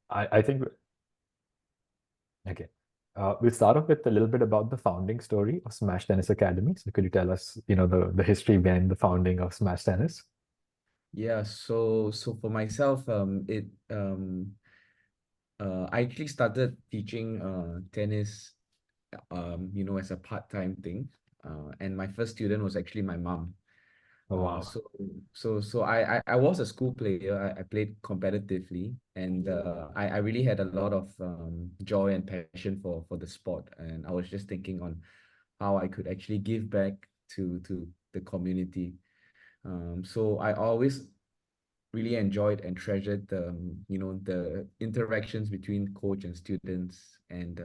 I think okay. We'll start off with a little bit about the founding story of Smash Tennis Academy. So could you tell us, the history behind the founding of Smash Tennis? Yeah, so for myself, I actually started teaching tennis, as a part-time thing. And my first student was actually my mom. Oh, Uh, wow. so so I was a school player. I played competitively, and I really had a lot of joy and passion for the sport. And I was just thinking on how I could actually give back to the community. So I always really enjoyed and treasured the interactions between coach and students, and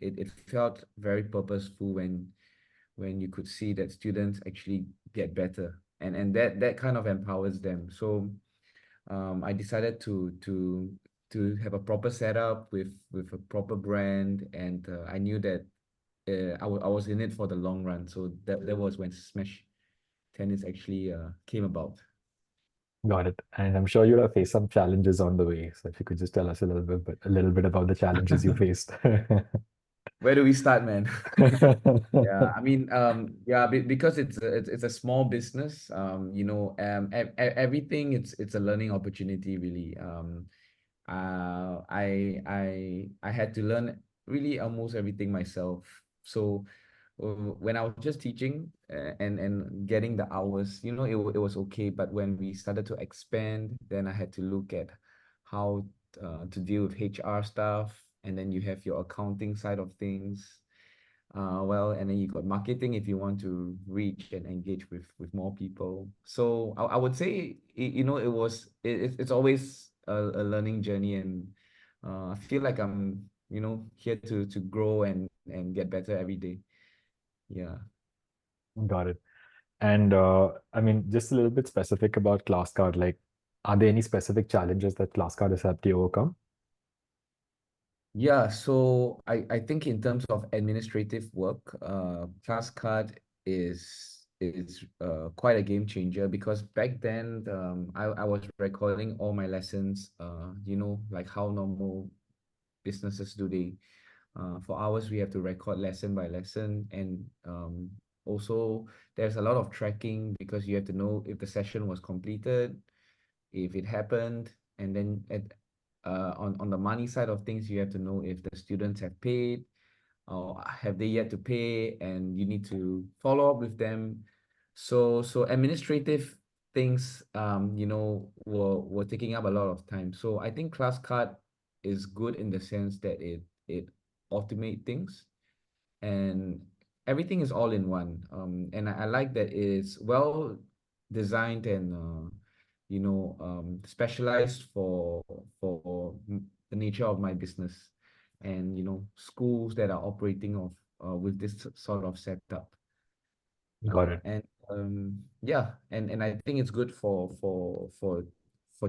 it felt very purposeful when you could see that students actually get better, and that kind of empowers them. So I decided to have a proper setup with a proper brand, and I knew that I was in it for the long run. So that was when Smash Tennis actually came about. Got it. And I'm sure you'll have faced some challenges on the way. So if you could just tell us a little bit about the challenges you faced. Where do we start, man? Yeah, I mean, yeah, because it's a small business. Everything it's a learning opportunity, really. I had to learn really almost everything myself. So when I was just teaching and getting the hours, it was okay. But when we started to expand, then I had to look at how to deal with HR stuff, and then you have your accounting side of things. Well, and then you got marketing if you want to reach and engage with more people. So I would say it's always a learning journey, and I feel like I'm here to grow and get better every day. Yeah. Got it. And I mean, just a little bit specific about ClassCard, like, are there any specific challenges that ClassCard has helped you overcome? Yeah, so I think in terms of administrative work, Classcard is quite a game changer, because back then I was recording all my lessons, like how normal businesses do. They for hours we have to record lesson by lesson, and also there's a lot of tracking, because you have to know if the session was completed, if it happened, and then on the money side of things, you have to know if the students have paid or have they yet to pay, and you need to follow up with them. So administrative things, were taking up a lot of time. So I think ClassCard is good in the sense that it automate things, and everything is all in one. And I like that it's well designed and specialized for the nature of my business, and schools that are operating of with this sort of setup. Got it. And yeah, and I think it's good for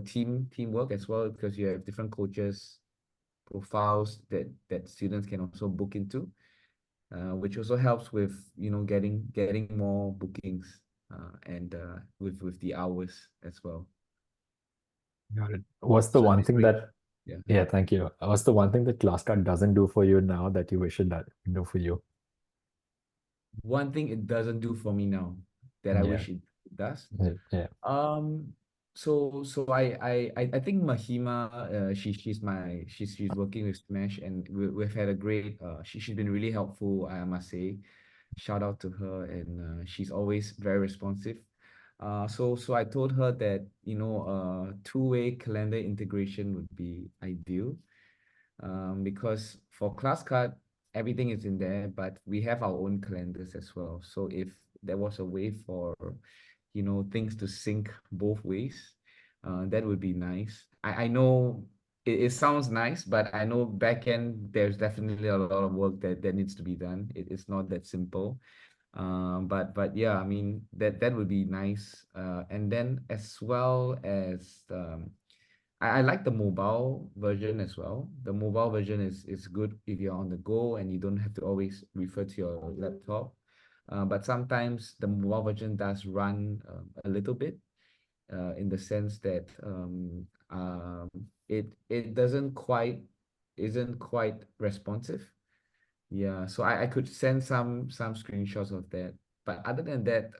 teamwork as well, because you have different coaches profiles that students can also book into, which also helps with getting more bookings, and with the hours as well. Got it. What's the So one it's thing great. that, Yeah. yeah, thank you. What's the one thing that ClassCard doesn't do for you now that you wish it that do for you? One thing it doesn't do for me now that I Yeah. wish it does. Yeah. Yeah. Um, so I think Mahima, she's working with Smash, and we've had a great she's been really helpful, I must say. Shout out to her, and she's always very responsive. So I told her that two-way calendar integration would be ideal, because for ClassCard, everything is in there, but we have our own calendars as well. So if there was a way for, things to sync both ways, that would be nice. I know it sounds nice, but I know back end there's definitely a lot of work that needs to be done. It's not that simple. But yeah, I mean that would be nice. And then as well as I like the mobile version as well. The mobile version is good if you're on the go and you don't have to always refer to your laptop. But sometimes the mobile version does run a little bit, in the sense that um, it doesn't quite isn't quite responsive. Yeah, so I could send some screenshots of that. But other than that,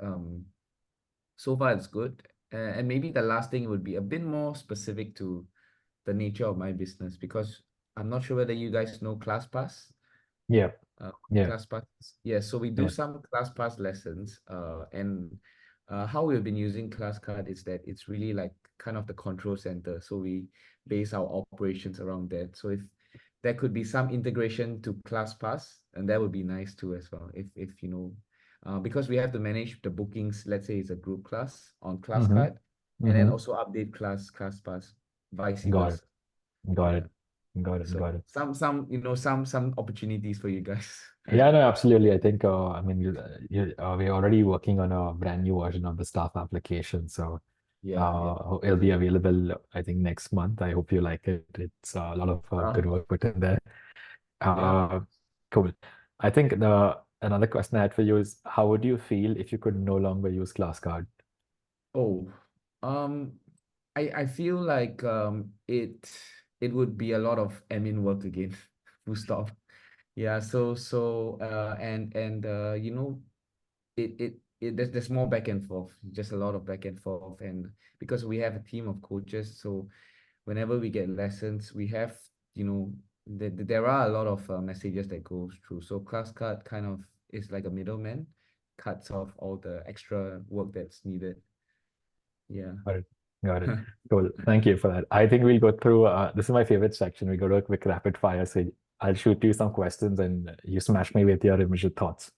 so far it's good. And maybe the last thing would be a bit more specific to the nature of my business, because I'm not sure whether you guys know ClassPass. Yeah, Uh, yeah, ClassPass. Yeah, so we do yeah. some ClassPass lessons. And how we've been using ClassCard is that it's really like kind of the control center. So we base our operations around that. So if there could be some integration to ClassPass, and that would be nice too as well. If you know, because we have to manage the bookings. Let's say it's a group class on Mm-hmm. ClassCard, and then Mm-hmm. also update ClassPass, vice Got it. versa. Got Yeah. it. Got it. So Got it. some some opportunities for you guys. Yeah, no, absolutely. I think, we're already working on a brand new version of the staff application. So Yeah, yeah. it'll be available, I think, next month. I hope you like it. It's a lot of good Uh, work put in there. yeah. Uh, cool. I think the another question I had for you is, how would you feel if you could no longer use ClassCard? Oh, um, I feel like it would be a lot of admin work again. Full stop. Yeah. And you know, there's more back and forth, just a lot of back and forth, and because we have a team of coaches, so whenever we get lessons, we have, you know, there are a lot of messages that goes through. So ClassCard kind of is like a middleman, cuts off all the extra work that's needed. Yeah. Got it. Got it. Cool. Thank you for that. I think we'll go through. This is my favorite section. We go to a quick rapid fire. So I'll shoot you some questions and you smash me with your initial thoughts.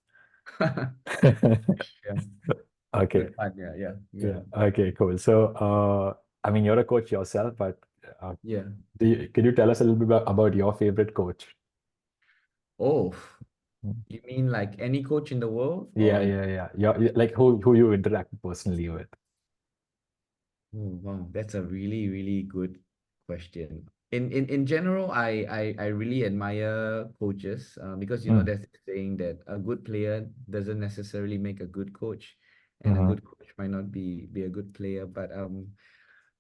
Yeah. Okay. Good fun. Yeah, yeah, Yeah. yeah, Okay, cool. So, I mean, you're a coach yourself, but uh, yeah. can you tell us a little bit about your favorite coach? Oh, you mean like any coach in the world, Yeah, or? yeah, yeah. Like who you interact personally with. Oh, wow, that's a really, really good question. In general, I really admire coaches, because you know Mm, there's this saying that a good player doesn't necessarily make a good coach, and a mm-hmm, good coach might not be a good player. But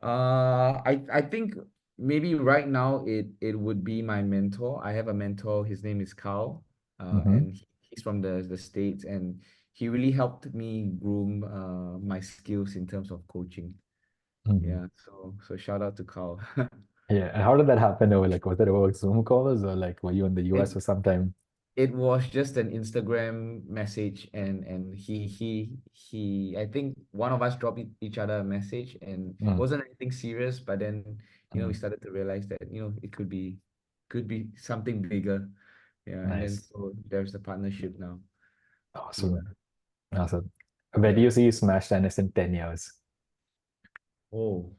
I think maybe right now it would be my mentor. I have a mentor. His name is Carl, mm-hmm, and he's from the States, and he really helped me groom my skills in terms of coaching. mm-hmm. Yeah, so shout out to Carl. Yeah. And how did that happen over like was it over Zoom calls or like were you in the It US or sometime? it was just an Instagram message, and he I think one of us dropped each other a message, and it Mm, wasn't anything serious, but then you know we mm. started to realize that you know it could be something bigger. Yeah, and then Nice. so there's a partnership now. Yeah. Awesome. Awesome. Where do Yeah. you see Smash Tennis in 10 years? Oh.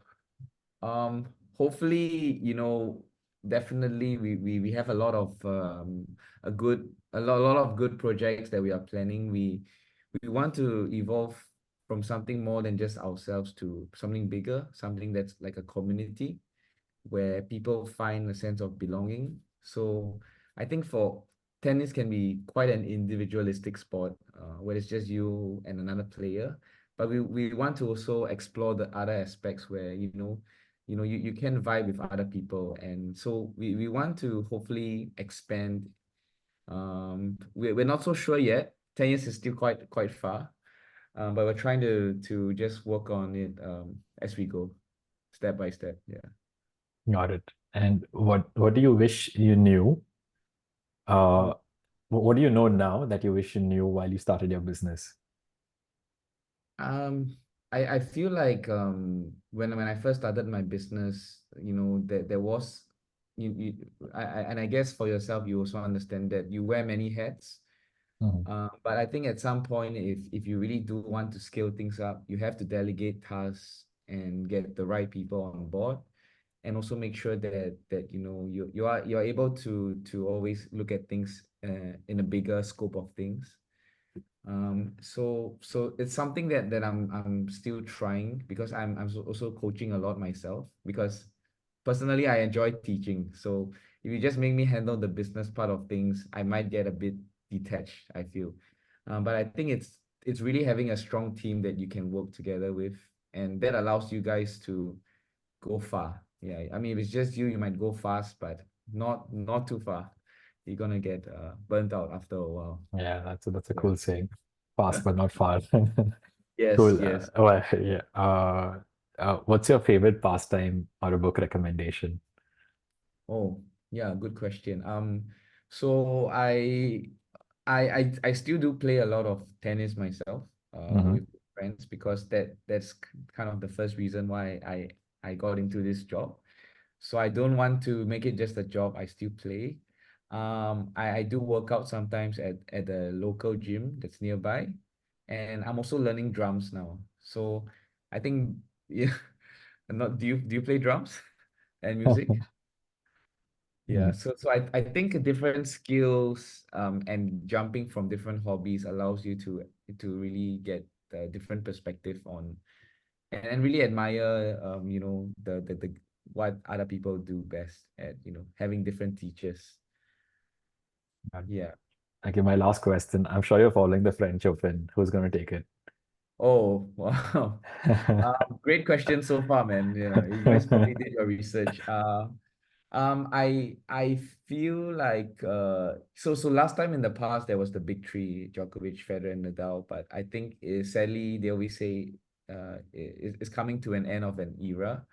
Hopefully, you know, definitely we have a lot of a lot of good projects that we are planning. We want to evolve from something more than just ourselves to something bigger, something that's like a community where people find a sense of belonging. So I think for tennis can be quite an individualistic sport, where it's just you and another player. But we want to also explore the other aspects where, you can vibe with other people. And so we want to hopefully expand. We're not so sure yet. 10 years is still quite far. But we're trying to just work on it as we go, step by step. Yeah. Got it. And what do you wish you knew? Uh, what do you know now that you wish you knew while you started your business? Um, I feel like when I first started my business, you know, there was you and I guess for yourself you also understand that you wear many hats. Mhm, But I think at some point, if you really do want to scale things up, you have to delegate tasks and get the right people on board, and also make sure that you know you're able to always look at things in a bigger scope of things. So it's something that I'm still trying, because also coaching a lot myself, because personally I enjoy teaching. So if you just make me handle the business part of things, I might get a bit detached, I feel. But I think it's really having a strong team that you can work together with, and that allows you guys to go far. Yeah, I mean, if it's just you, you might go fast, but not too far. You're gonna get burnt out after a while. Yeah, that's a Yeah. cool saying. Fast but not far. Yes, Cool. yes. Well, yeah. What's your favorite pastime or a book recommendation? Oh, yeah, good question. So I still do play a lot of tennis myself, Mm-hmm. with friends, because that's kind of the first reason why I got into this job. So I don't want to make it just a job. I still play. I do work out sometimes at the local gym that's nearby, and I'm also learning drums now. So I think, yeah, not do you play drums and music? Yeah, so I think different skills and jumping from different hobbies allows you to really get a different perspective on, and really admire the what other people do best at, having different teachers. Yeah. Okay, my last question. I'm sure you're following the French Open. Who's going to take it? Oh, wow. Great question so far, man. Yeah, you guys probably did your research. I feel like so last time in the past there was the big three, Djokovic, Federer, and Nadal, but I think sadly they always say it's coming to an end of an era.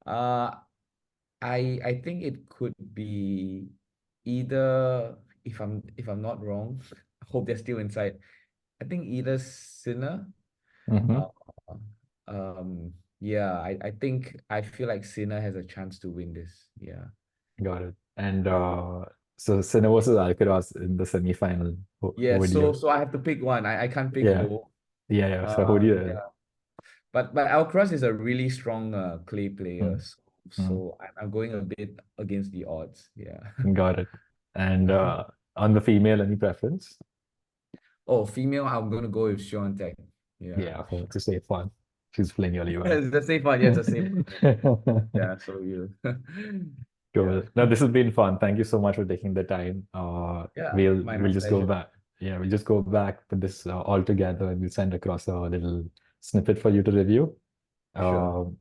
Uh I think it could be either, if I'm not wrong, I hope they're still inside. I think either Sinner. Hmm. Uh, yeah, I think I feel like Sinner has a chance to win this. Yeah. Got it. And so Sinner versus Alcaraz in the semifinal. Who Yeah, would so you? I have to pick one. I can't pick Yeah, both. yeah. So who do you? Yeah. But Alcaraz is a really strong clay player. Mm, mm, So I'm going a bit against the odds. Yeah. got it. And on the female, any preference? Oh, female, I'm gonna go with Sean Tech. Yeah. Yeah, okay, it's a safe one. She's playing really well. It's the safe one. Yeah, it's a safe one. Yeah, so you. Cool. Yeah. No, this has been fun. Thank you so much for taking the time. Yeah, We'll my we'll just go pleasure. back. Yeah, we'll just go back with this all together, and we'll send across a little snippet for you to review. Sure.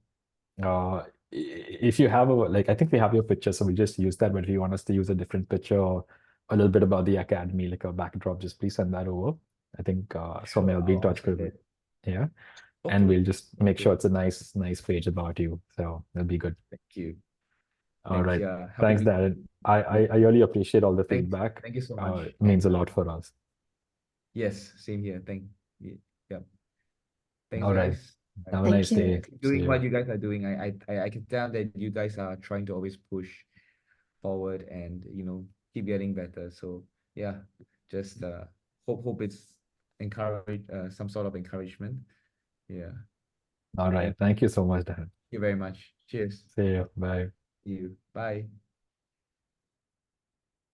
Um, if you have like, I think we have your picture, so we just use that. But if you want us to use a different picture or a little bit about the academy, like a backdrop, just please send that over. I think Soumya Sure. will be in I'll touch send with it. it. Yeah, and Okay. we'll just make Okay. sure it's a nice page about you. So it'll be good. Thank you. All Thanks. right. Yeah. Happy Thanks, we Darren. yeah. I really appreciate all the Thanks. feedback. Thank you so much. It means And a lot for us. yes, same here. Yeah. Thanks, All right. guys. Have a Keep nice Thank you. day. See doing what you. you guys are doing. I can tell that you guys are trying to always push forward and keep getting better. So yeah, just hope it's encourage some sort of encouragement. Yeah. All right. Thank Thank you so much, Darren. you very much. Cheers. See you. Bye. See you. Bye.